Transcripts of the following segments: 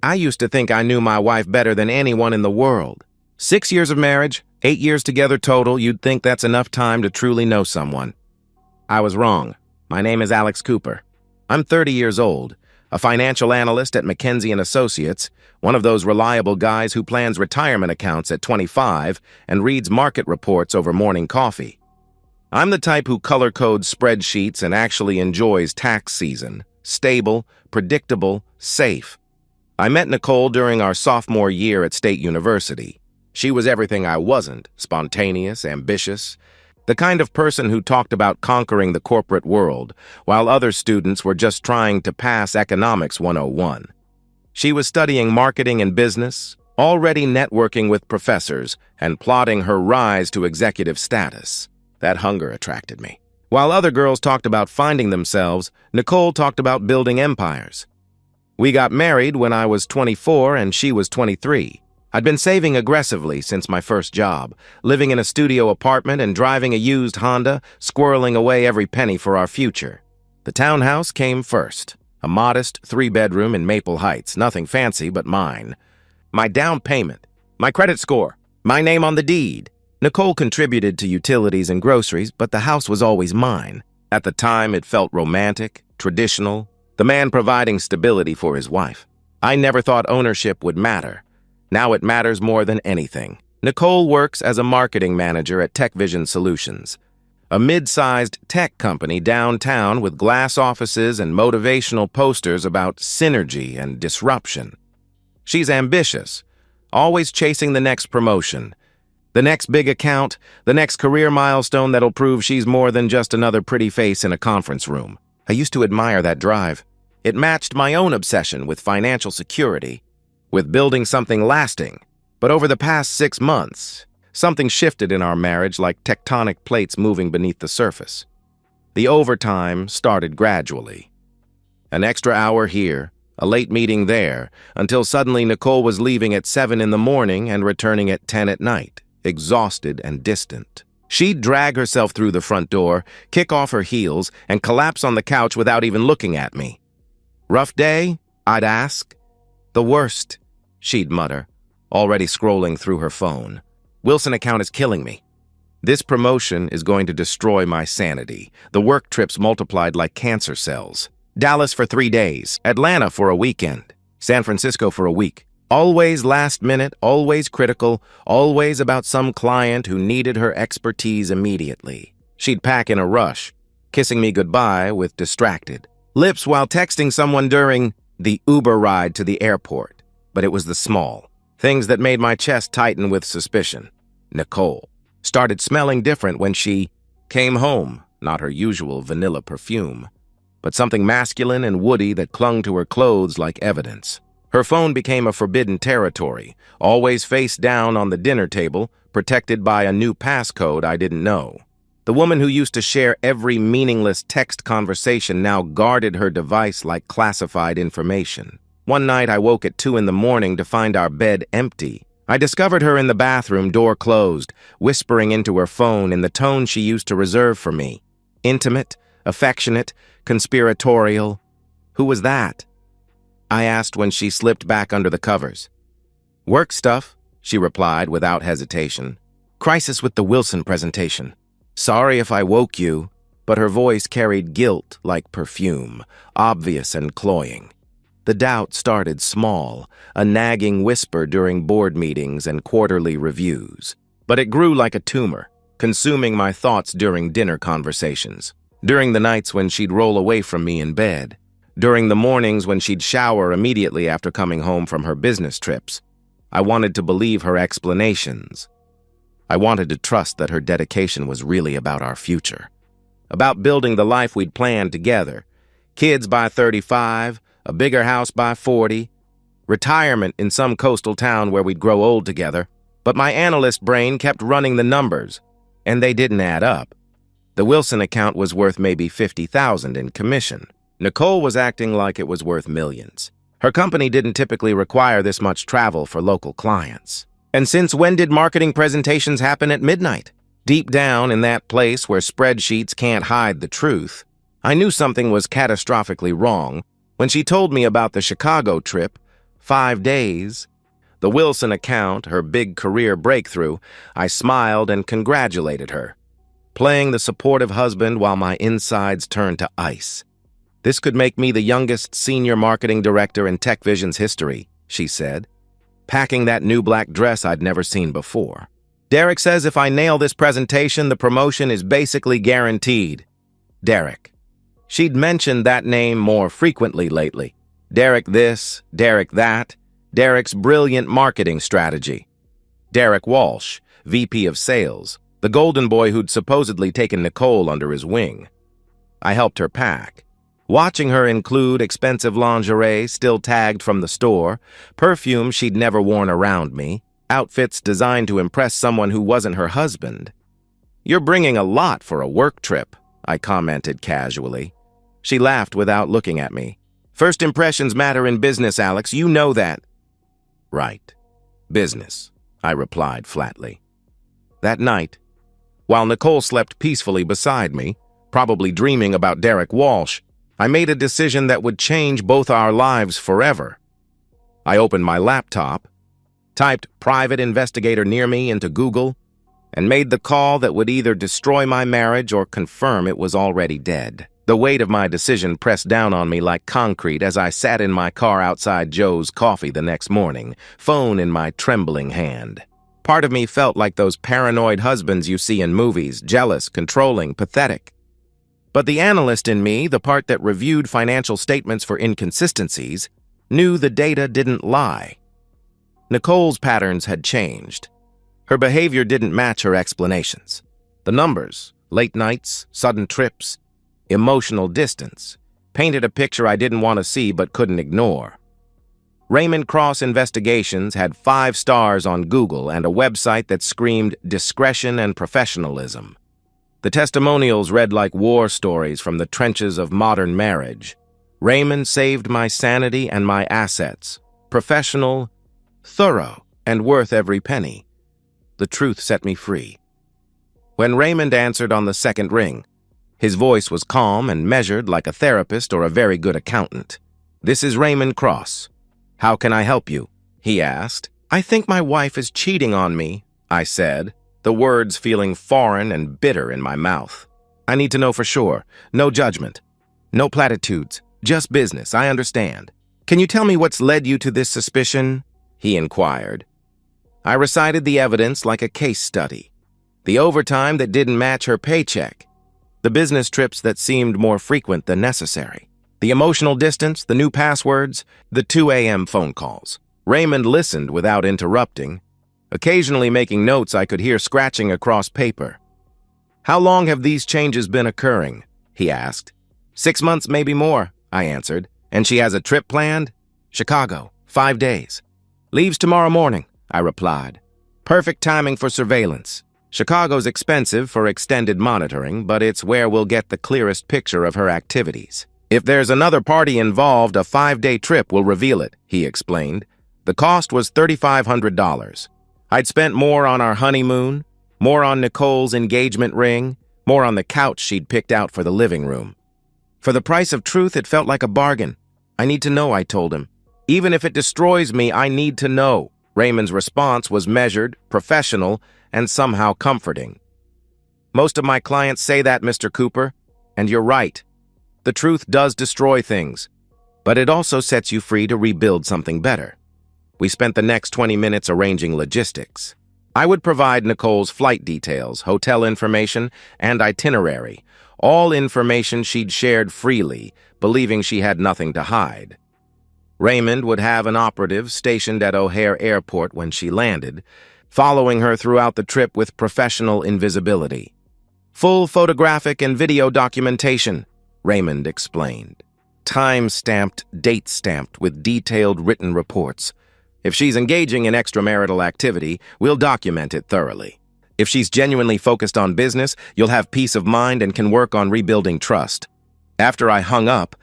I used to think I knew my wife better than anyone in the world. 6 years of marriage, 8 years together total, you'd think that's enough time to truly know someone. I was wrong. My name is Alex Cooper. I'm 30 years old, a financial analyst at McKinsey & Associates, one of those reliable guys who plans retirement accounts at 25 and reads market reports over morning coffee. I'm the type who color codes spreadsheets and actually enjoys tax season. Stable, predictable, safe. I met Nicole during our sophomore year at State University. She was everything I wasn't, spontaneous, ambitious, the kind of person who talked about conquering the corporate world, while other students were just trying to pass Economics 101. She was studying marketing and business, already networking with professors, and plotting her rise to executive status. That hunger attracted me. While other girls talked about finding themselves, Nicole talked about building empires. We got married when I was 24 and she was 23. I'd been saving aggressively since my first job, living in a studio apartment and driving a used Honda, squirreling away every penny for our future. The townhouse came first, a modest 3-bedroom in Maple Heights, nothing fancy but mine. My down payment, my credit score, my name on the deed. Nicole contributed to utilities and groceries, but the house was always mine. At the time, it felt romantic, traditional, the man providing stability for his wife. I never thought ownership would matter. Now it matters more than anything. Nicole works as a marketing manager at TechVision Solutions, a mid-sized tech company downtown with glass offices and motivational posters about synergy and disruption. She's ambitious, always chasing the next promotion, the next big account, the next career milestone that'll prove she's more than just another pretty face in a conference room. I used to admire that drive. It matched my own obsession with financial security, with building something lasting. But over the past 6 months, something shifted in our marriage like tectonic plates moving beneath the surface. The overtime started gradually. An extra hour here, a late meeting there, until suddenly Nicole was leaving at 7 in the morning and returning at 10 at night, exhausted and distant. She'd drag herself through the front door, kick off her heels, and collapse on the couch without even looking at me. "Rough day?" I'd ask. "The worst," she'd mutter, already scrolling through her phone. "Wilson account is killing me. This promotion is going to destroy my sanity. The work trips multiplied like cancer cells. Dallas for 3 days, Atlanta for a weekend, San Francisco for a week. Always last minute, always critical, always about some client who needed her expertise immediately. She'd pack in a rush, kissing me goodbye with distracted lips while texting someone during the Uber ride to the airport. But it was the small things that made my chest tighten with suspicion. Nicole started smelling different when she came home, not her usual vanilla perfume, but something masculine and woody that clung to her clothes like evidence. Her phone became a forbidden territory, always face down on the dinner table, protected by a new passcode I didn't know. The woman who used to share every meaningless text conversation now guarded her device like classified information. One night I woke at 2 in the morning to find our bed empty. I discovered her in the bathroom, door closed, whispering into her phone in the tone she used to reserve for me. Intimate, affectionate, conspiratorial. Who was that? I asked when she slipped back under the covers. "Work stuff," she replied without hesitation. "Crisis with the Wilson presentation. Sorry if I woke you," but her voice carried guilt like perfume, obvious and cloying. The doubt started small, a nagging whisper during board meetings and quarterly reviews. But it grew like a tumor, consuming my thoughts during dinner conversations, during the nights when she'd roll away from me in bed, during the mornings when she'd shower immediately after coming home from her business trips. I wanted to believe her explanations. I wanted to trust that her dedication was really about our future, about building the life we'd planned together. Kids by 35, a bigger house by 40, retirement in some coastal town where we'd grow old together. But my analyst brain kept running the numbers, and they didn't add up. The Wilson account was worth maybe $50,000 in commission. Nicole was acting like it was worth millions. Her company didn't typically require this much travel for local clients. And since when did marketing presentations happen at midnight? Deep down in that place where spreadsheets can't hide the truth, I knew something was catastrophically wrong when she told me about the Chicago trip, 5 days. The Wilson account, her big career breakthrough, I smiled and congratulated her, playing the supportive husband while my insides turned to ice. This could make me the youngest senior marketing director in TechVision's history, she said, packing that new black dress I'd never seen before. Derek says if I nail this presentation, the promotion is basically guaranteed. Derek. She'd mentioned that name more frequently lately. Derek this, Derek that, Derek's brilliant marketing strategy. Derek Walsh, VP of Sales, the golden boy who'd supposedly taken Nicole under his wing. I helped her pack, watching her include expensive lingerie still tagged from the store, perfume she'd never worn around me, outfits designed to impress someone who wasn't her husband. "You're bringing a lot for a work trip," I commented casually. She laughed without looking at me. "First impressions matter in business, Alex. You know that." "Right. Business," I replied flatly. That night, while Nicole slept peacefully beside me, probably dreaming about Derek Walsh, I made a decision that would change both our lives forever. I opened my laptop, typed private investigator near me into Google, and made the call that would either destroy my marriage or confirm it was already dead. The weight of my decision pressed down on me like concrete as I sat in my car outside Joe's Coffee the next morning, phone in my trembling hand. Part of me felt like those paranoid husbands you see in movies, jealous, controlling, pathetic. But the analyst in me, the part that reviewed financial statements for inconsistencies, knew the data didn't lie. Nicole's patterns had changed. Her behavior didn't match her explanations. The numbers, late nights, sudden trips, emotional distance, painted a picture I didn't want to see but couldn't ignore. Raymond Cross Investigations had 5 stars on Google and a website that screamed discretion and professionalism. The testimonials read like war stories from the trenches of modern marriage. Raymond saved my sanity and my assets. Professional, thorough, and worth every penny. The truth set me free. When Raymond answered on the second ring, his voice was calm and measured like a therapist or a very good accountant. "This is Raymond Cross. How can I help you?" he asked. "I think my wife is cheating on me," I said, the words feeling foreign and bitter in my mouth. "I need to know for sure. No judgment. No platitudes. Just business, I understand. Can you tell me what's led you to this suspicion?" he inquired. I recited the evidence like a case study. The overtime that didn't match her paycheck. The business trips that seemed more frequent than necessary. The emotional distance, the new passwords, the 2 a.m. phone calls. Raymond listened without interrupting, occasionally making notes I could hear scratching across paper. "How long have these changes been occurring?" he asked. 6 months, maybe more," I answered. "And she has a trip planned?" "Chicago, 5 days. Leaves tomorrow morning," I replied. "Perfect timing for surveillance. Chicago's expensive for extended monitoring, but it's where we'll get the clearest picture of her activities. If there's another party involved, a 5-day trip will reveal it," he explained. The cost was $3,500. I'd spent more on our honeymoon, more on Nicole's engagement ring, more on the couch she'd picked out for the living room. For the price of truth, it felt like a bargain. "I need to know," I told him. "Even if it destroys me, I need to know." Raymond's response was measured, professional, and somehow comforting. "Most of my clients say that, Mr. Cooper, and you're right. The truth does destroy things, but it also sets you free to rebuild something better." We spent the next 20 minutes arranging logistics. I would provide Nicole's flight details, hotel information, and itinerary, all information she'd shared freely, believing she had nothing to hide. Raymond would have an operative stationed at O'Hare Airport when she landed, following her throughout the trip with professional invisibility. "Full photographic and video documentation," Raymond explained. "Time-stamped, date-stamped with detailed written reports. If she's engaging in extramarital activity, we'll document it thoroughly. If she's genuinely focused on business, you'll have peace of mind and can work on rebuilding trust." After I hung up,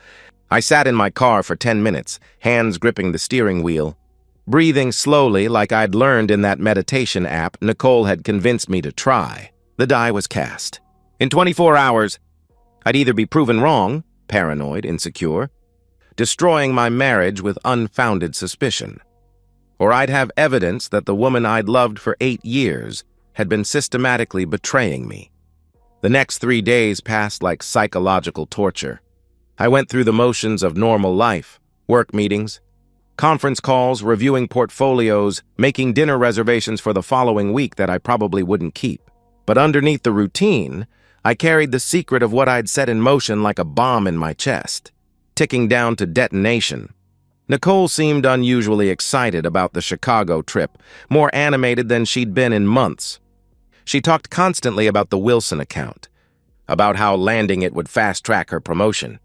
I sat in my car for 10 minutes, hands gripping the steering wheel. Breathing slowly like I'd learned in that meditation app Nicole had convinced me to try. The die was cast. In 24 hours, I'd either be proven wrong, paranoid, insecure, destroying my marriage with unfounded suspicion. Or I'd have evidence that the woman I'd loved for 8 years had been systematically betraying me. The next 3 days passed like psychological torture. I went through the motions of normal life, work meetings, conference calls, reviewing portfolios, making dinner reservations for the following week that I probably wouldn't keep. But underneath the routine, I carried the secret of what I'd set in motion like a bomb in my chest, ticking down to detonation. Nicole seemed unusually excited about the Chicago trip, more animated than she'd been in months. She talked constantly about the Wilson account, about how landing it would fast-track her promotion,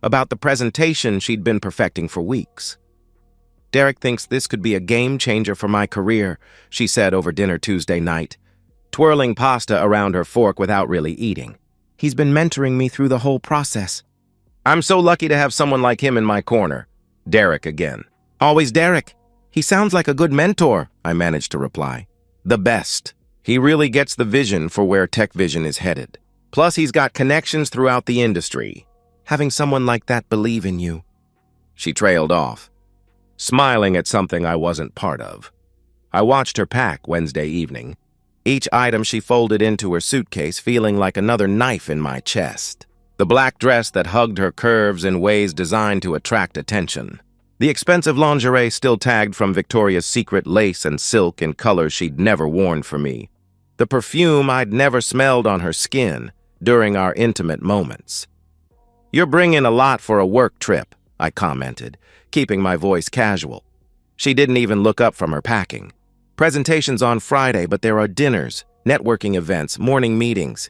about the presentation she'd been perfecting for weeks. "Derek thinks this could be a game-changer for my career," she said over dinner Tuesday night, twirling pasta around her fork without really eating. "He's been mentoring me through the whole process." "I'm so lucky to have someone like him in my corner." Derek again. "Always Derek. He sounds like a good mentor," I managed to reply. "The best. He really gets the vision for where Tech Vision is headed. Plus, he's got connections throughout the industry. Having someone like that believe in you." She trailed off, smiling at something I wasn't part of. I watched her pack Wednesday evening, each item she folded into her suitcase feeling like another knife in my chest. The black dress that hugged her curves in ways designed to attract attention. The expensive lingerie still tagged from Victoria's Secret lace and silk in colors she'd never worn for me. The perfume I'd never smelled on her skin during our intimate moments. "You're bringing a lot for a work trip," I commented, keeping my voice casual. She didn't even look up from her packing. "Presentations on Friday, but there are dinners, networking events, morning meetings.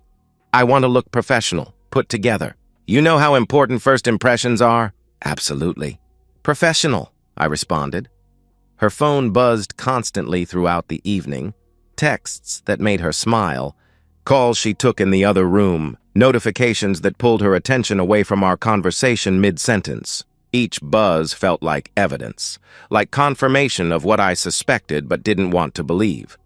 I want to look professional, put together. You know how important first impressions are?" "Absolutely." "Professional," I responded. Her phone buzzed constantly throughout the evening, texts that made her smile, calls she took in the other room, notifications that pulled her attention away from our conversation mid-sentence. Each buzz felt like evidence, like confirmation of what I suspected but didn't want to believe.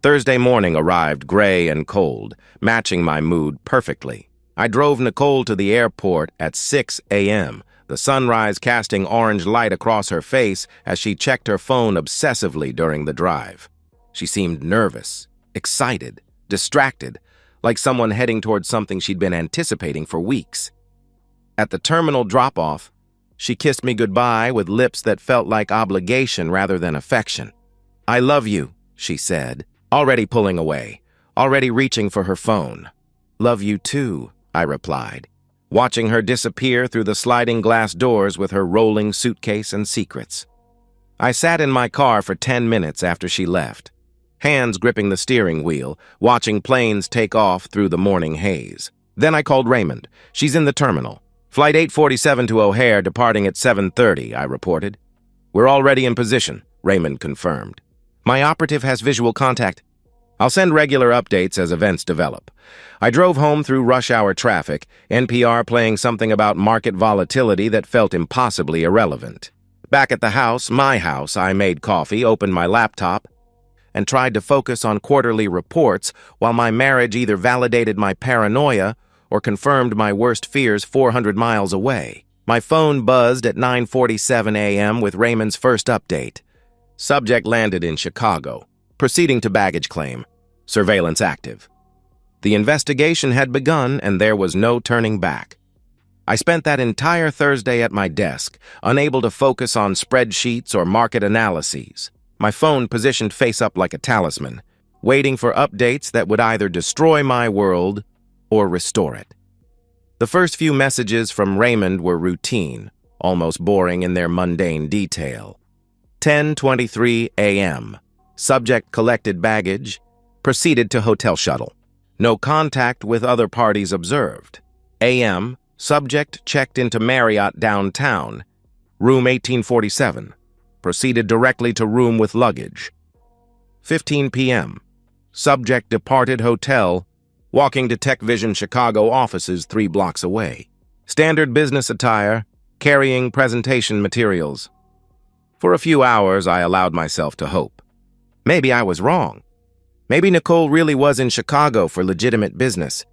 Thursday morning arrived gray and cold, matching my mood perfectly. I drove Nicole to the airport at 6 a.m., the sunrise casting orange light across her face as she checked her phone obsessively during the drive. She seemed nervous, excited, distracted, like someone heading towards something she'd been anticipating for weeks. At the terminal drop-off, she kissed me goodbye with lips that felt like obligation rather than affection. "I love you," she said, already pulling away, already reaching for her phone. "Love you too," I replied, watching her disappear through the sliding glass doors with her rolling suitcase and secrets. I sat in my car for 10 minutes after she left, hands gripping the steering wheel, watching planes take off through the morning haze. Then I called Raymond. "She's in the terminal. Flight 847 to O'Hare, departing at 7:30, I reported. "We're already in position," Raymond confirmed. "My operative has visual contact. I'll send regular updates as events develop." I drove home through rush hour traffic, NPR playing something about market volatility that felt impossibly irrelevant. Back at the house, my house, I made coffee, opened my laptop, and tried to focus on quarterly reports while my marriage either validated my paranoia or confirmed my worst fears 400 miles away. My phone buzzed at 9:47 a.m. with Raymond's first update. Subject landed in Chicago, proceeding to baggage claim. Surveillance active. The investigation had begun and there was no turning back. I spent that entire Thursday at my desk, unable to focus on spreadsheets or market analyses. My phone positioned face up like a talisman, waiting for updates that would either destroy my world or restore it. The first few messages from Raymond were routine, almost boring in their mundane detail. 10:23 a.m. Subject collected baggage, proceeded to hotel shuttle. No contact with other parties observed. a.m. Subject checked into Marriott downtown, room 1847. Proceeded directly to room with luggage. 15 p.m. Subject departed hotel, walking to Tech Vision Chicago offices 3 blocks away. Standard business attire, carrying presentation materials. For a few hours, I allowed myself to hope. Maybe I was wrong. Maybe Nicole really was in Chicago for legitimate business.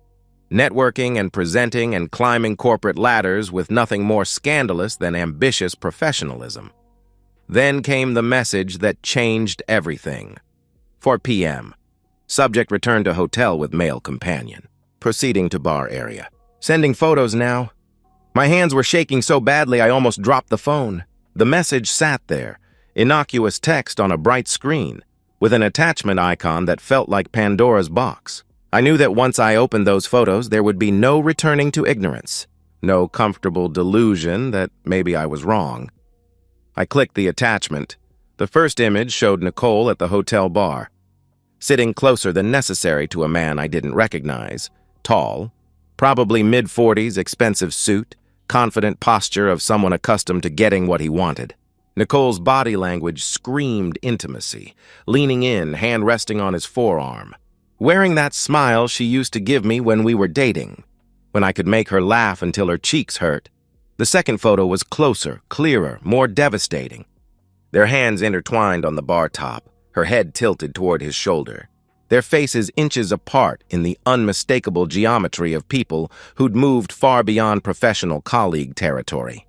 networking and presenting and climbing corporate ladders with nothing more scandalous than ambitious professionalism. Then came the message that changed everything. 4 p.m. Subject returned to hotel with male companion. Proceeding to bar area. Sending photos now. My hands were shaking so badly I almost dropped the phone. The message sat there, innocuous text on a bright screen, with an attachment icon that felt like Pandora's box. I knew that once I opened those photos, there would be no returning to ignorance, no comfortable delusion that maybe I was wrong. I clicked the attachment. The first image showed Nicole at the hotel bar, sitting closer than necessary to a man I didn't recognize, tall, probably mid-40s, expensive suit, confident posture of someone accustomed to getting what he wanted. Nicole's body language screamed intimacy, leaning in, hand resting on his forearm. Wearing that smile she used to give me when we were dating, when I could make her laugh until her cheeks hurt. The second photo was closer, clearer, more devastating. Their hands intertwined on the bar top, her head tilted toward his shoulder. Their faces inches apart in the unmistakable geometry of people who'd moved far beyond professional colleague territory.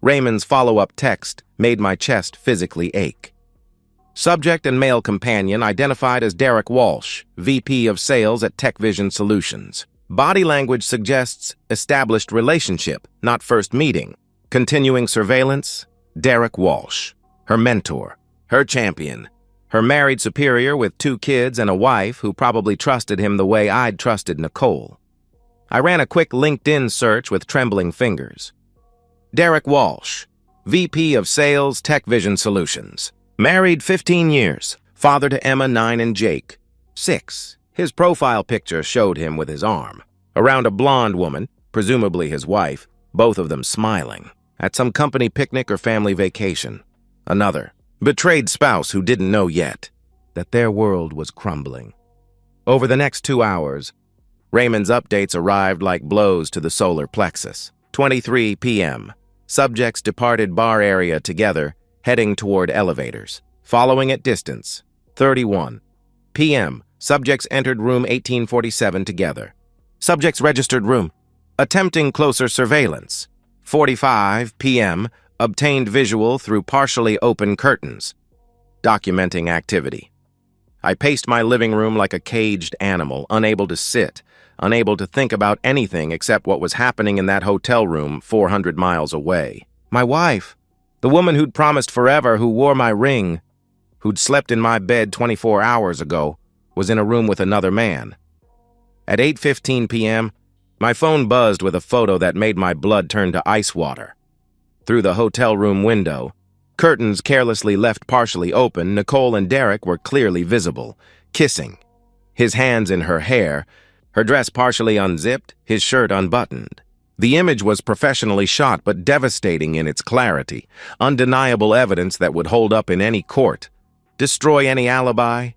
Raymond's follow-up text made my chest physically ache. Subject and male companion identified as Derek Walsh, VP of Sales at TechVision Solutions. Body language suggests established relationship, not first meeting. Continuing surveillance, Derek Walsh. Her mentor, her champion, her married superior with 2 kids and a wife who probably trusted him the way I'd trusted Nicole. I ran a quick LinkedIn search with trembling fingers. Derek Walsh, VP of Sales, TechVision Solutions. Married 15 years, father to Emma, 9, and Jake, 6. His profile picture showed him with his arm around a blonde woman, presumably his wife, both of them smiling, at some company picnic or family vacation. Another, betrayed spouse who didn't know yet that their world was crumbling. Over the next 2 hours, Raymond's updates arrived like blows to the solar plexus. 23 p.m. Subjects departed bar area together, heading toward elevators. Following at distance. 31 p.m. Subjects entered room 1847 together. Subjects registered room. Attempting closer surveillance. 45 p.m. Obtained visual through partially open curtains. Documenting activity. I paced my living room like a caged animal, unable to sit, unable to think about anything except what was happening in that hotel room 400 miles away. My wife, the woman who'd promised forever, who wore my ring, who'd slept in my bed 24 hours ago, was in a room with another man. At 8:15 p.m., my phone buzzed with a photo that made my blood turn to ice water. Through the hotel room window, curtains carelessly left partially open, Nicole and Derek were clearly visible, kissing. His hands in her hair, her dress partially unzipped, his shirt unbuttoned. The image was professionally shot but devastating in its clarity, undeniable evidence that would hold up in any court, destroy any alibi,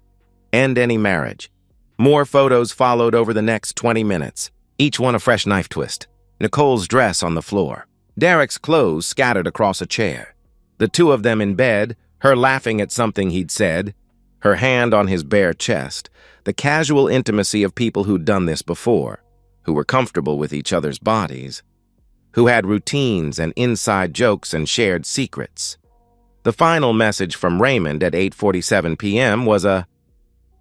end any marriage. More photos followed over the next 20 minutes, each one a fresh knife twist. Nicole's dress on the floor. Derek's clothes scattered across a chair. The two of them in bed, her laughing at something he'd said, her hand on his bare chest, the casual intimacy of people who'd done this before, who were comfortable with each other's bodies, who had routines and inside jokes and shared secrets. The final message from Raymond at 8:47 p.m. was a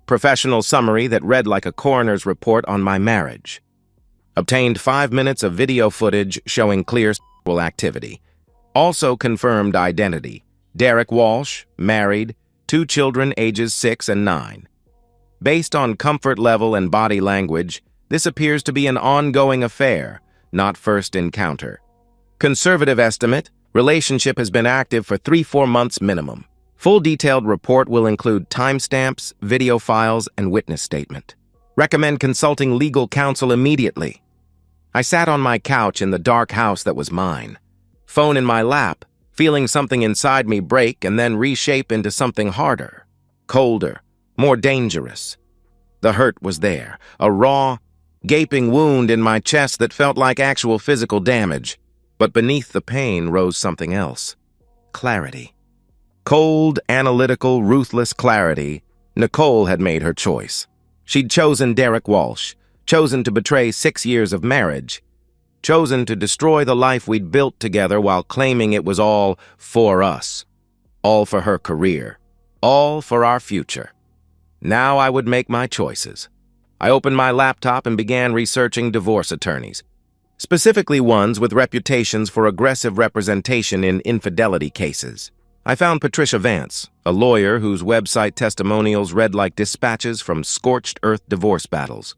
professional summary that read like a coroner's report on my marriage. Obtained 5 minutes of video footage showing clear sexual activity. Also confirmed identity. Derek Walsh, married, 2 children ages 6 and 9. Based on comfort level and body language, this appears to be an ongoing affair, not first encounter. Conservative estimate, relationship has been active for 3-4 months minimum. Full detailed report will include timestamps, video files, and witness statement. Recommend consulting legal counsel immediately. I sat on my couch in the dark house that was mine, phone in my lap, feeling something inside me break and then reshape into something harder, colder, more dangerous. The hurt was there, a raw, gaping wound in my chest that felt like actual physical damage. But beneath the pain rose something else. Clarity. Cold, analytical, ruthless clarity. Nicole had made her choice. She'd chosen Derek Walsh, chosen to betray 6 years of marriage, chosen to destroy the life we'd built together while claiming it was all for us, all for her career, all for our future. Now I would make my choices. I opened my laptop and began researching divorce attorneys, specifically ones with reputations for aggressive representation in infidelity cases. I found Patricia Vance, a lawyer whose website testimonials read like dispatches from scorched earth divorce battles.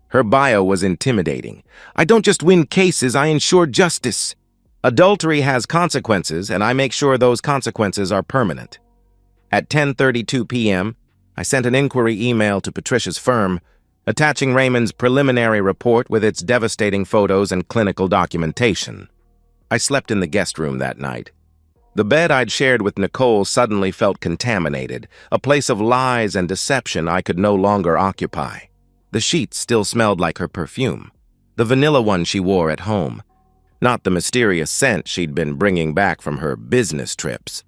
Her bio was intimidating. "I don't just win cases, I ensure justice. Adultery has consequences, and I make sure those consequences are permanent." At 10:32 p.m., I sent an inquiry email to Patricia's firm, attaching Raymond's preliminary report with its devastating photos and clinical documentation. I slept in the guest room that night. The bed I'd shared with Nicole suddenly felt contaminated, a place of lies and deception I could no longer occupy. The sheets still smelled like her perfume, the vanilla one she wore at home, not the mysterious scent she'd been bringing back from her business trips.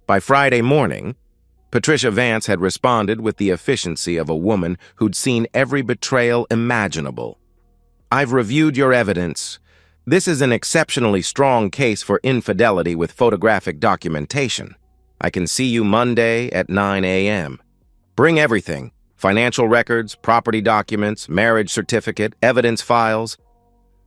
By Friday morning, Patricia Vance had responded with the efficiency of a woman who'd seen every betrayal imaginable. "I've reviewed your evidence. This is an exceptionally strong case for infidelity with photographic documentation. I can see you Monday at 9 a.m. Bring everything: financial records, property documents, marriage certificate, evidence files.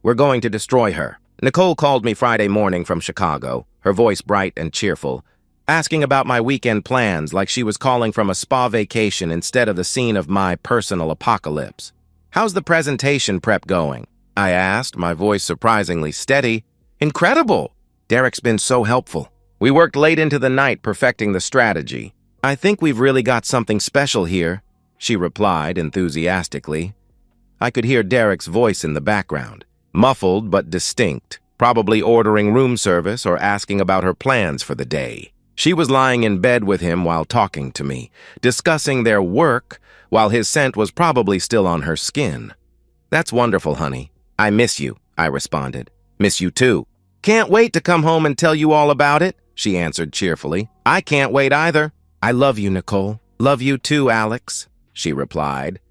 We're going to destroy her." Nicole called me Friday morning from Chicago, her voice bright and cheerful, asking about my weekend plans like she was calling from a spa vacation instead of the scene of my personal apocalypse. "How's the presentation prep going?" I asked, my voice surprisingly steady. "Incredible! Derek's been so helpful. We worked late into the night perfecting the strategy. I think we've really got something special here," she replied enthusiastically. I could hear Derek's voice in the background, muffled but distinct, probably ordering room service or asking about her plans for the day. She was lying in bed with him while talking to me, discussing their work while his scent was probably still on her skin. "That's wonderful, honey. I miss you," I responded. "Miss you too." "Can't wait to come home and tell you all about it," she answered cheerfully. "I can't wait either." "I love you, Nicole." "Love you too, Alex," she replied.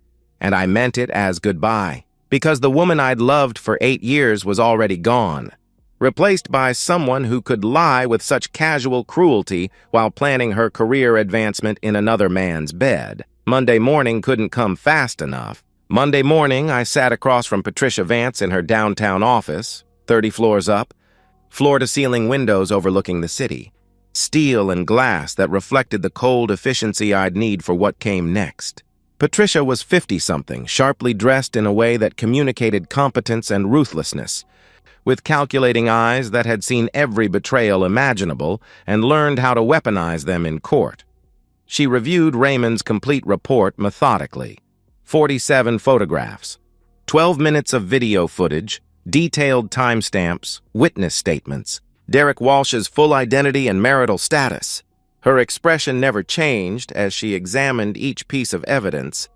And I meant it as goodbye, because the woman I'd loved for 8 years was already gone, replaced by someone who could lie with such casual cruelty while planning her career advancement in another man's bed. Monday morning couldn't come fast enough. Monday morning, I sat across from Patricia Vance in her downtown office, 30 floors up, floor-to-ceiling windows overlooking the city, steel and glass that reflected the cold efficiency I'd need for what came next. Patricia was 50-something, sharply dressed in a way that communicated competence and ruthlessness, with calculating eyes that had seen every betrayal imaginable and learned how to weaponize them in court. She reviewed Raymond's complete report methodically. 47 photographs, 12 minutes of video footage, detailed timestamps, witness statements, Derek Walsh's full identity and marital status. Her expression never changed as she examined each piece of evidence,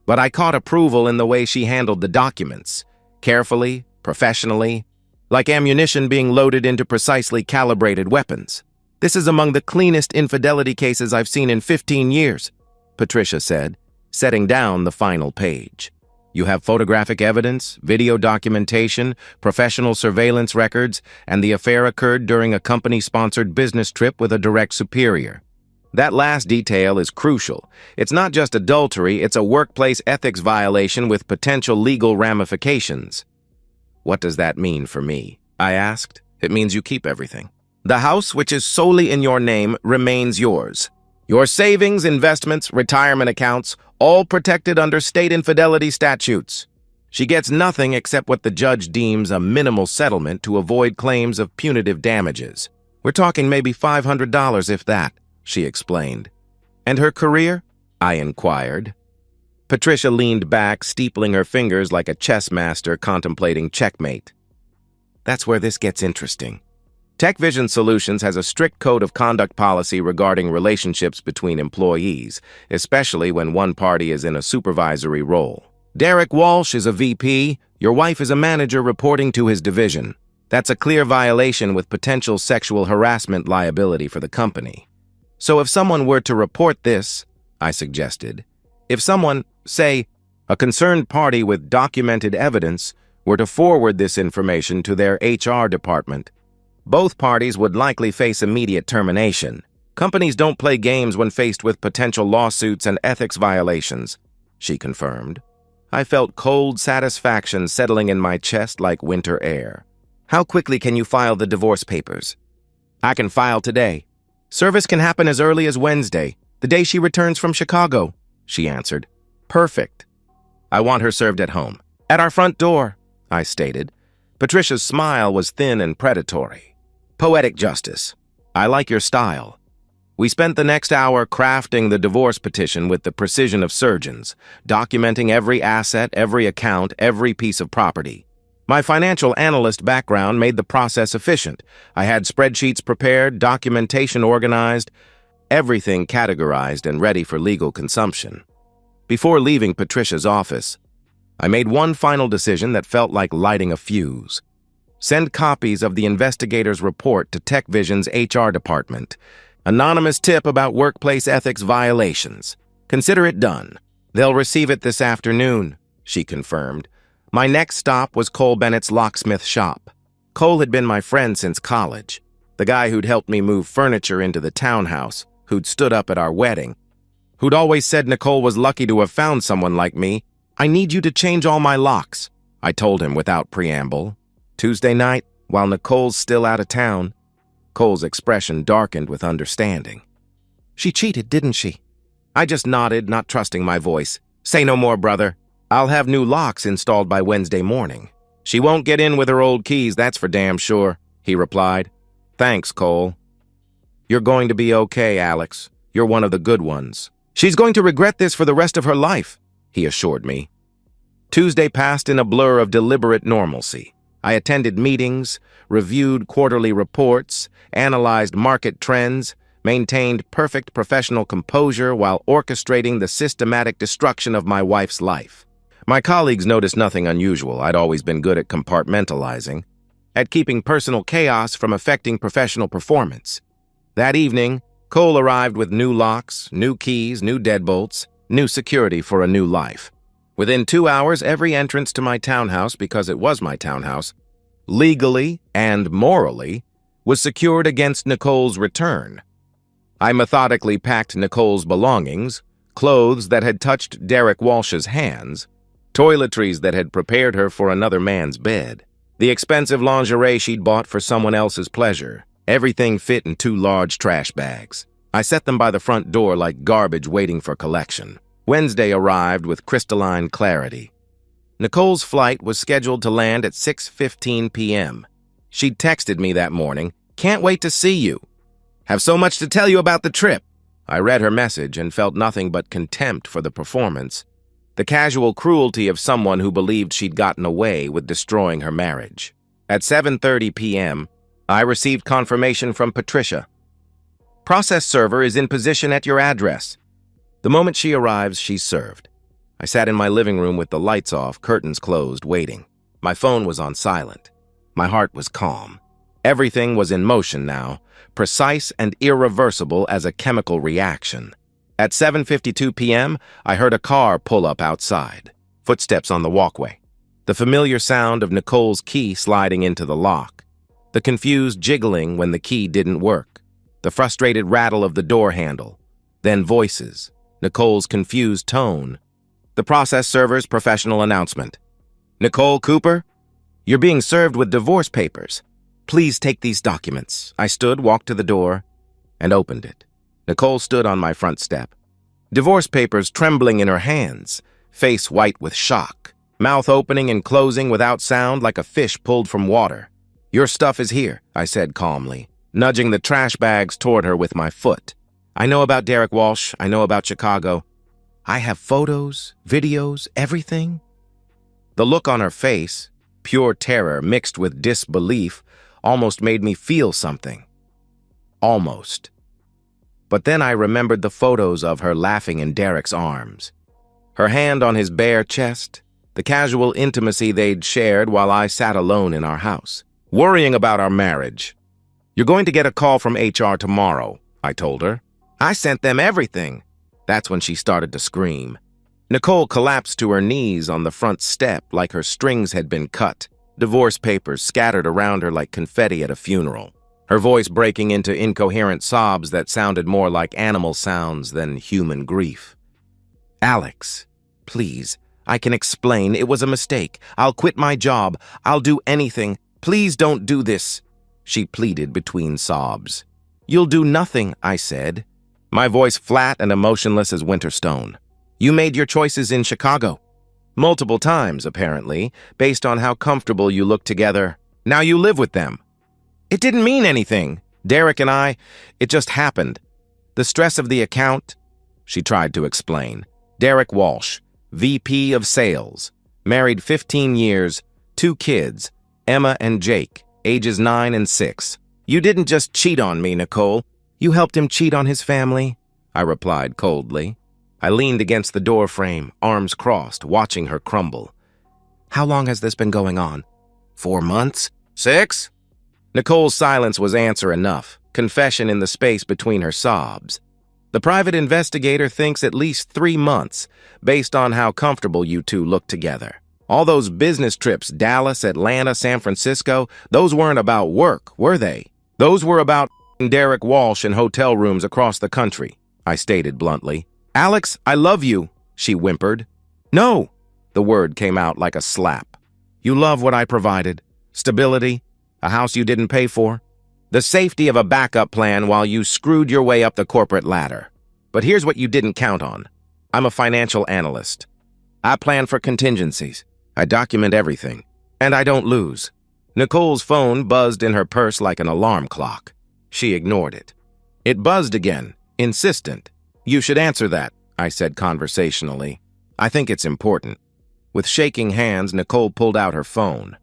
but I caught approval in the way she handled the documents, carefully, professionally, like ammunition being loaded into precisely calibrated weapons. "This is among the cleanest infidelity cases I've seen in 15 years, Patricia said, setting down the final page. "You have photographic evidence, video documentation, professional surveillance records, and the affair occurred during a company-sponsored business trip with a direct superior. That last detail is crucial. It's not just adultery, it's a workplace ethics violation with potential legal ramifications." "What does that mean for me?" I asked. "It means you keep everything. The house, which is solely in your name, remains yours. Your savings, investments, retirement accounts, all protected under state infidelity statutes. She gets nothing except what the judge deems a minimal settlement to avoid claims of punitive damages. We're talking maybe $500 if that," she explained. "And her career?" I inquired. Patricia leaned back, steepling her fingers like a chess master contemplating checkmate. "That's where this gets interesting. TechVision Solutions has a strict code of conduct policy regarding relationships between employees, especially when one party is in a supervisory role. Derek Walsh is a VP, your wife is a manager reporting to his division. That's a clear violation with potential sexual harassment liability for the company. So if someone were to report this," I suggested, "if someone, say, A concerned party with documented evidence were to forward this information to their HR department. Both parties would likely face immediate termination. Companies don't play games when faced with potential lawsuits and ethics violations, she confirmed. I felt cold satisfaction settling in my chest like winter air. How quickly can you file the divorce papers? I can file today. Service can happen as early as Wednesday, the day she returns from Chicago, she answered. Perfect. I want her served at home. At our front door, I stated. Patricia's smile was thin and predatory. Poetic justice. I like your style. We spent the next hour crafting the divorce petition with the precision of surgeons, documenting every asset, every account, every piece of property. My financial analyst background made the process efficient. I had spreadsheets prepared, documentation organized, everything categorized and ready for legal consumption. Before leaving Patricia's office, I made one final decision that felt like lighting a fuse. Send copies of the investigator's report to TechVision's HR department. Anonymous tip about workplace ethics violations. Consider it done. They'll receive it this afternoon, she confirmed. My next stop was Cole Bennett's locksmith shop. Cole had been my friend since college, the guy who'd helped me move furniture into the townhouse, who'd stood up at our wedding, who'd always said Nicole was lucky to have found someone like me. I need you to change all my locks, I told him without preamble. Tuesday night, while Nicole's still out of town, Cole's expression darkened with understanding. She cheated, didn't she? I just nodded, not trusting my voice. Say no more, brother. I'll have new locks installed by Wednesday morning. She won't get in with her old keys, that's for damn sure, he replied. Thanks, Cole. You're going to be okay, Alex. You're one of the good ones. She's going to regret this for the rest of her life, he assured me. Tuesday passed in a blur of deliberate normalcy. I attended meetings, reviewed quarterly reports, analyzed market trends, maintained perfect professional composure while orchestrating the systematic destruction of my wife's life. My colleagues noticed nothing unusual. I'd always been good at compartmentalizing, at keeping personal chaos from affecting professional performance. That evening, Cole arrived with new locks, new keys, new deadbolts, new security for a new life. Within 2 hours, every entrance to my townhouse, because it was my townhouse, legally and morally, was secured against Nicole's return. I methodically packed Nicole's belongings, clothes that had touched Derek Walsh's hands, toiletries that had prepared her for another man's bed, the expensive lingerie she'd bought for someone else's pleasure. Everything fit in 2 large trash bags. I set them by the front door like garbage waiting for collection. Wednesday arrived with crystalline clarity. Nicole's flight was scheduled to land at 6:15 p.m. She'd texted me that morning, "Can't wait to see you. Have so much to tell you about the trip." I read her message and felt nothing but contempt for the performance, the casual cruelty of someone who believed she'd gotten away with destroying her marriage. At 7:30 p.m., I received confirmation from Patricia. Process server is in position at your address. The moment she arrives, she's served. I sat in my living room with the lights off, curtains closed, waiting. My phone was on silent. My heart was calm. Everything was in motion now, precise and irreversible as a chemical reaction. At 7:52 p.m., I heard a car pull up outside. Footsteps on the walkway. The familiar sound of Nicole's key sliding into the lock. The confused jiggling when the key didn't work. The frustrated rattle of the door handle. Then voices. Nicole's confused tone. The process server's professional announcement. Nicole Cooper, you're being served with divorce papers. Please take these documents. I stood, walked to the door, and opened it. Nicole stood on my front step. Divorce papers trembling in her hands, face white with shock, mouth opening and closing without sound like a fish pulled from water. Your stuff is here, I said calmly, nudging the trash bags toward her with my foot. I know about Derek Walsh. I know about Chicago. I have photos, videos, everything. The look on her face, pure terror mixed with disbelief, almost made me feel something. Almost. But then I remembered the photos of her laughing in Derek's arms, her hand on his bare chest, the casual intimacy they'd shared while I sat alone in our house, worrying about our marriage. You're going to get a call from HR tomorrow, I told her. I sent them everything. That's when she started to scream. Nicole collapsed to her knees on the front step like her strings had been cut, divorce papers scattered around her like confetti at a funeral, her voice breaking into incoherent sobs that sounded more like animal sounds than human grief. "Alex, please, I can explain. It was a mistake. I'll quit my job. I'll do anything. Please don't do this," she pleaded between sobs. "You'll do nothing," I said, my voice flat and emotionless as winter stone. "You made your choices in Chicago. Multiple times, apparently, based on how comfortable you look together. Now you live with them." "It didn't mean anything. Derek and I, it just happened. The stress of the account," she tried to explain. "Derek Walsh, VP of Sales, married 15 years, 2 kids, Emma and Jake, ages 9 and 6. You didn't just cheat on me, Nicole. You helped him cheat on his family," I replied coldly. I leaned against the door frame, arms crossed, watching her crumble. "How long has this been going on? 4 months? 6? Nicole's silence was answer enough, confession in the space between her sobs. "The private investigator thinks at least 3 months, based on how comfortable you two look together. All those business trips, Dallas, Atlanta, San Francisco, those weren't about work, were they? Those were about Derek Walsh in hotel rooms across the country," I stated bluntly. "Alex, I love you," she whimpered. "No," the word came out like a slap. "You love what I provided. Stability, a house you didn't pay for, the safety of a backup plan while you screwed your way up the corporate ladder. But here's what you didn't count on. I'm a financial analyst. I plan for contingencies. I document everything. And I don't lose." Nicole's phone buzzed in her purse like an alarm clock. She ignored it. It buzzed again, insistent. "You should answer that," I said conversationally. "I think it's important." With shaking hands, Nicole pulled out her phone.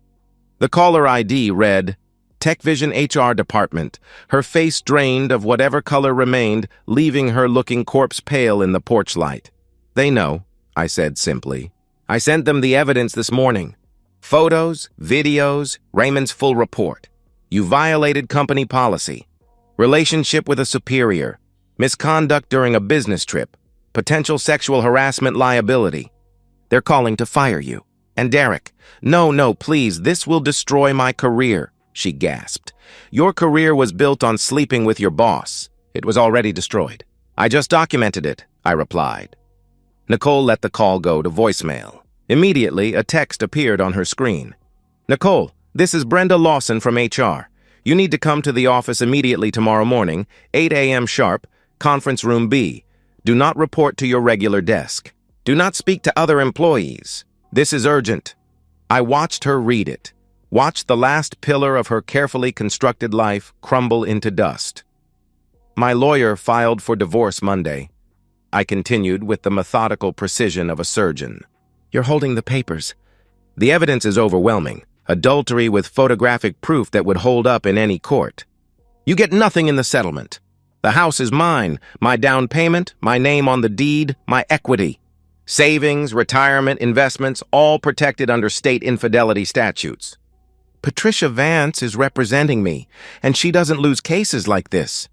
The caller ID read, "TechVision HR Department," her face drained of whatever color remained, leaving her looking corpse pale in the porch light. "They know," I said simply. "I sent them the evidence this morning. Photos, videos, Raymond's full report. You violated company policy. Relationship with a superior. Misconduct during a business trip. Potential sexual harassment liability. They're calling to fire you. And Derek, no, please, this will destroy my career," she gasped. "Your career was built on sleeping with your boss. It was already destroyed. I just documented it," I replied. Nicole let the call go to voicemail. Immediately, a text appeared on her screen. "Nicole, this is Brenda Lawson from HR. You need to come to the office immediately tomorrow morning, 8 a.m. sharp, conference room B. Do not report to your regular desk. Do not speak to other employees. This is urgent." I watched her read it, watched the last pillar of her carefully constructed life crumble into dust. "My lawyer filed for divorce Monday," I continued with the methodical precision of a surgeon. "You're holding the papers. The evidence is overwhelming, adultery with photographic proof that would hold up in any court. You get nothing in the settlement. The house is mine, my down payment, my name on the deed, my equity. Savings, retirement, investments, all protected under state infidelity statutes. Patricia Vance is representing me, and she doesn't lose cases like this.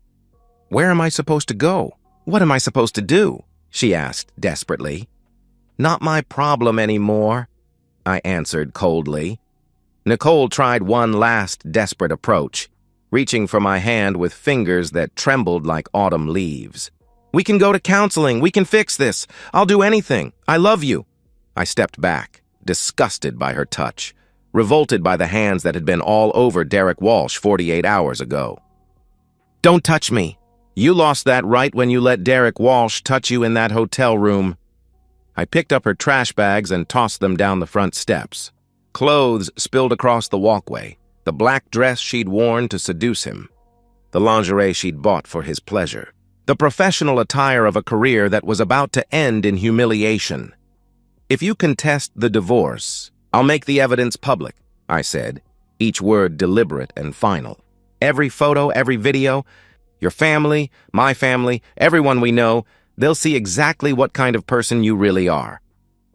Where am I supposed to go? What am I supposed to do?" she asked desperately. "Not my problem anymore," I answered coldly. Nicole tried one last desperate approach, reaching for my hand with fingers that trembled like autumn leaves. "We can go to counseling. We can fix this. I'll do anything. I love you." I stepped back, disgusted by her touch, revolted by the hands that had been all over Derek Walsh 48 hours ago. "Don't touch me. You lost that right when you let Derek Walsh touch you in that hotel room." I picked up her trash bags and tossed them down the front steps. Clothes spilled across the walkway, the black dress she'd worn to seduce him, the lingerie she'd bought for his pleasure, the professional attire of a career that was about to end in humiliation. "If you contest the divorce, I'll make the evidence public," I said, each word deliberate and final. "Every photo, every video, your family, my family, everyone we know, they'll see exactly what kind of person you really are.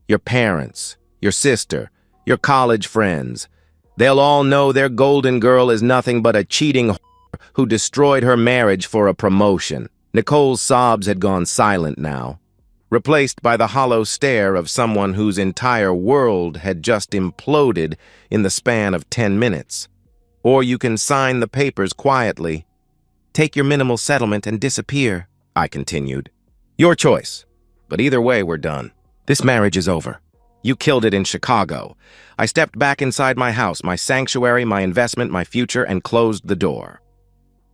Your parents, your sister, your college friends. They'll all know their golden girl is nothing but a cheating whore who destroyed her marriage for a promotion." Nicole's sobs had gone silent now. replaced by the hollow stare of someone whose entire world had just imploded in the span of 10 minutes. Or you can sign the papers quietly. Take your minimal settlement and disappear, I continued. Your choice. But either way, we're done. This marriage is over. You killed it in Chicago. I stepped back inside my house, my sanctuary, my investment, my future, and closed the door.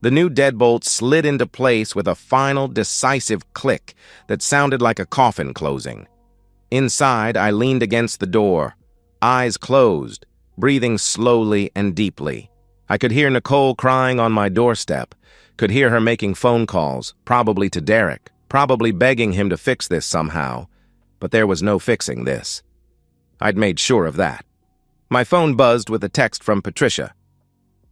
The new deadbolt slid into place with a final, decisive click that sounded like a coffin closing. Inside, I leaned against the door, eyes closed, breathing slowly and deeply. I could hear Nicole crying on my doorstep, could hear her making phone calls, probably to Derek, probably begging him to fix this somehow. But there was no fixing this. I'd made sure of that. My phone buzzed with a text from Patricia.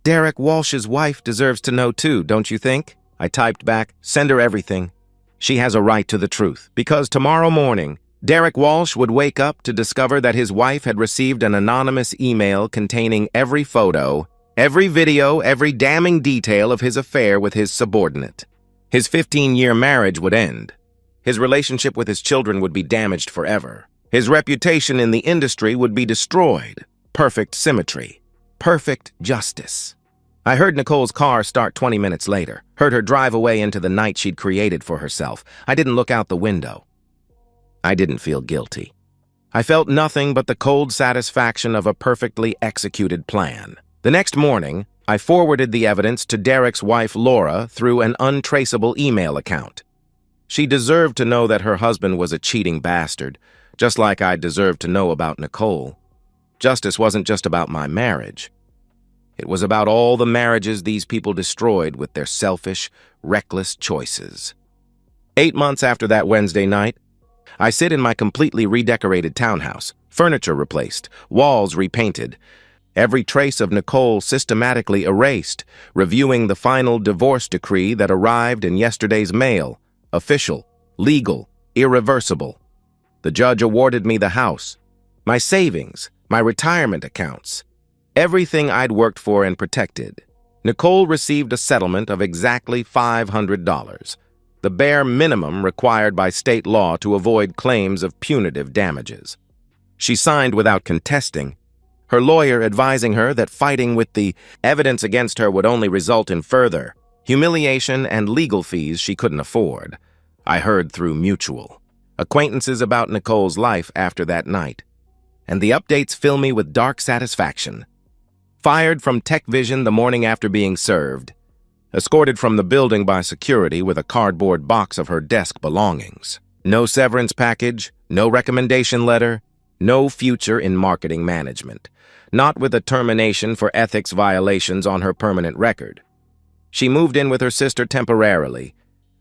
Derek Walsh's wife deserves to know too, don't you think? I typed back, send her everything. She has a right to the truth, because tomorrow morning, Derek Walsh would wake up to discover that his wife had received an anonymous email containing every photo, every video, every damning detail of his affair with his subordinate. His 15-year marriage would end. His relationship with his children would be damaged forever. His reputation in the industry would be destroyed. Perfect symmetry. Perfect justice. I heard Nicole's car start 20 minutes later, heard her drive away into the night she'd created for herself. I didn't look out the window. I didn't feel guilty. I felt nothing but the cold satisfaction of a perfectly executed plan. The next morning, I forwarded the evidence to Derek's wife Laura through an untraceable email account. She deserved to know that her husband was a cheating bastard, just like I deserved to know about Nicole. Justice wasn't just about my marriage. It was about all the marriages these people destroyed with their selfish, reckless choices. 8 months after that Wednesday night, I sit in my completely redecorated townhouse, furniture replaced, walls repainted, every trace of Nicole systematically erased, reviewing the final divorce decree that arrived in yesterday's mail, official, legal, irreversible. The judge awarded me the house, my savings, my retirement accounts, everything I'd worked for and protected. Nicole received a settlement of exactly $500, the bare minimum required by state law to avoid claims of punitive damages. She signed without contesting, her lawyer advising her that fighting with the evidence against her would only result in further humiliation and legal fees she couldn't afford. I heard through mutual acquaintances about Nicole's life after that night, and the updates fill me with dark satisfaction. Fired from Tech Vision the morning after being served, escorted from the building by security with a cardboard box of her desk belongings. No severance package, no recommendation letter, no future in marketing management, not with a termination for ethics violations on her permanent record. She moved in with her sister temporarily,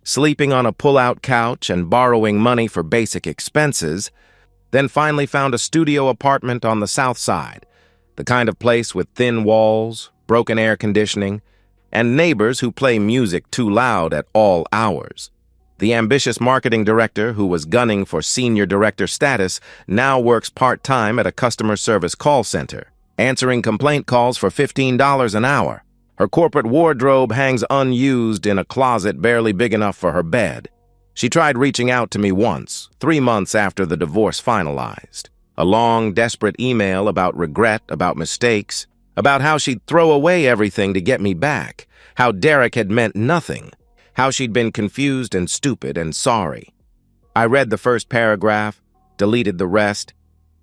sleeping on a pull-out couch and borrowing money for basic expenses, then finally found a studio apartment on the south side, the kind of place with thin walls, broken air conditioning, and neighbors who play music too loud at all hours. The ambitious marketing director, who was gunning for senior director status, now works part-time at a customer service call center, answering complaint calls for $15 an hour. Her corporate wardrobe hangs unused in a closet barely big enough for her bed. She tried reaching out to me once, 3 months after the divorce finalized. A long, desperate email about regret, about mistakes, about how she'd throw away everything to get me back, how Derek had meant nothing, how she'd been confused and stupid and sorry. I read the first paragraph, deleted the rest,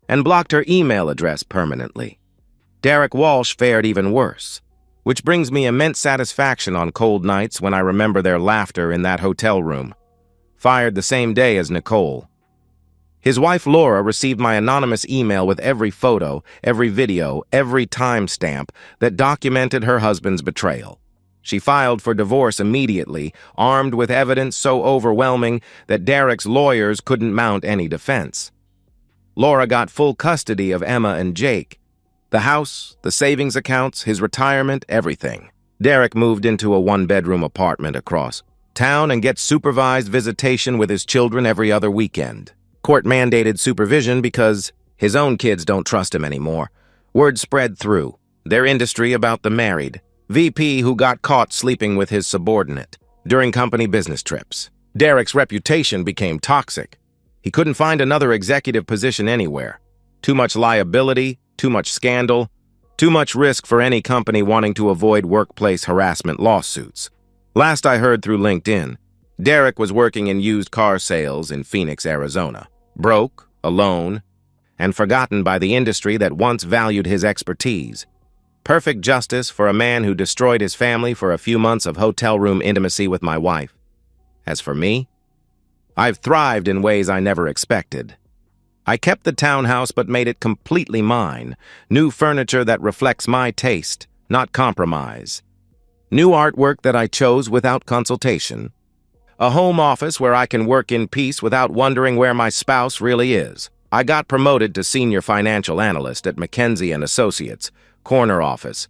and blocked her email address permanently. Derek Walsh fared even worse, which brings me immense satisfaction on cold nights when I remember their laughter in that hotel room. Fired the same day as Nicole. His wife Laura received my anonymous email with every photo, every video, every timestamp that documented her husband's betrayal. She filed for divorce immediately, armed with evidence so overwhelming that Derek's lawyers couldn't mount any defense. Laura got full custody of Emma and Jake. The house, the savings accounts, his retirement, everything. Derek moved into a one-bedroom apartment across town and gets supervised visitation with his children every other weekend. Court-mandated supervision because his own kids don't trust him anymore. Word spread through their industry about the married VP who got caught sleeping with his subordinate during company business trips. Derek's reputation became toxic. He couldn't find another executive position anywhere. Too much liability, too much scandal, too much risk for any company wanting to avoid workplace harassment lawsuits. Last I heard through LinkedIn, Derek was working in used car sales in Phoenix, Arizona. Broke, alone, and forgotten by the industry that once valued his expertise. Perfect justice for a man who destroyed his family for a few months of hotel room intimacy with my wife. As for me, I've thrived in ways I never expected. I kept the townhouse but made it completely mine. New furniture that reflects my taste, not compromise. New artwork that I chose without consultation. A home office where I can work in peace without wondering where my spouse really is. I got promoted to senior financial analyst at McKinsey & Associates, corner office.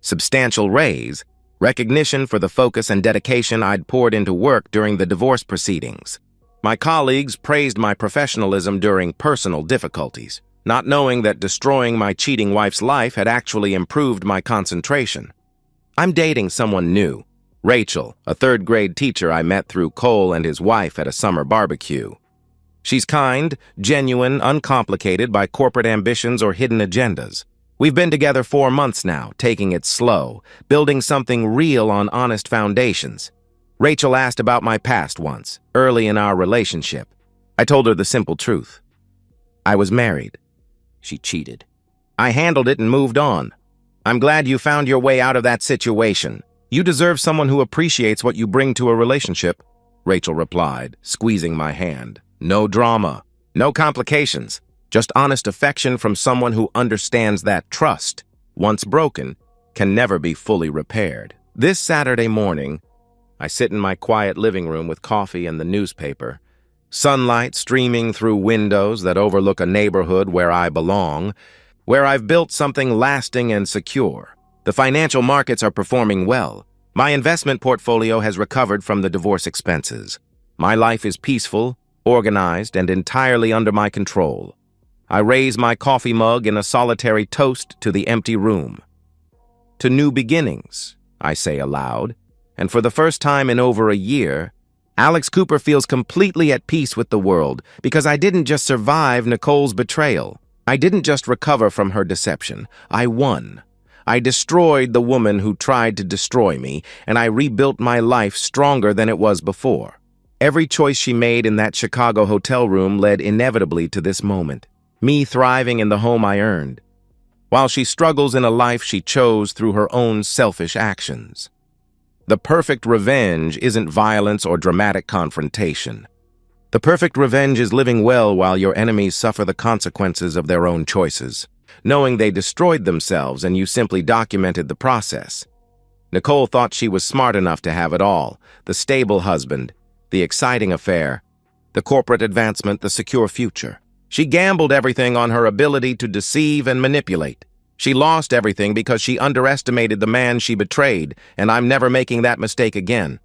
Substantial raise, recognition for the focus and dedication I'd poured into work during the divorce proceedings. My colleagues praised my professionalism during personal difficulties, not knowing that destroying my cheating wife's life had actually improved my concentration. I'm dating someone new, Rachel, a third-grade teacher I met through Cole and his wife at a summer barbecue. She's kind, genuine, uncomplicated by corporate ambitions or hidden agendas. We've been together 4 months now, taking it slow, building something real on honest foundations. Rachel asked about my past once, early in our relationship. I told her the simple truth. I was married. She cheated. I handled it and moved on. I'm glad you found your way out of that situation. You deserve someone who appreciates what you bring to a relationship, Rachel replied, squeezing my hand. No drama, no complications, just honest affection from someone who understands that trust, once broken, can never be fully repaired. This Saturday morning, I sit in my quiet living room with coffee and the newspaper, sunlight streaming through windows that overlook a neighborhood where I belong, where I've built something lasting and secure. The financial markets are performing well. My investment portfolio has recovered from the divorce expenses. My life is peaceful, organized, and entirely under my control. I raise my coffee mug in a solitary toast to the empty room. To new beginnings, I say aloud. And for the first time in over a year, Alex Cooper feels completely at peace with the world because I didn't just survive Nicole's betrayal. I didn't just recover from her deception. I won. I destroyed the woman who tried to destroy me, and I rebuilt my life stronger than it was before. Every choice she made in that Chicago hotel room led inevitably to this moment, me thriving in the home I earned, while she struggles in a life she chose through her own selfish actions. The perfect revenge isn't violence or dramatic confrontation. The perfect revenge is living well while your enemies suffer the consequences of their own choices, knowing they destroyed themselves and you simply documented the process. Nicole thought she was smart enough to have it all, the stable husband, the exciting affair, the corporate advancement, the secure future. She gambled everything on her ability to deceive and manipulate. She lost everything because she underestimated the man she betrayed, and I'm never making that mistake again.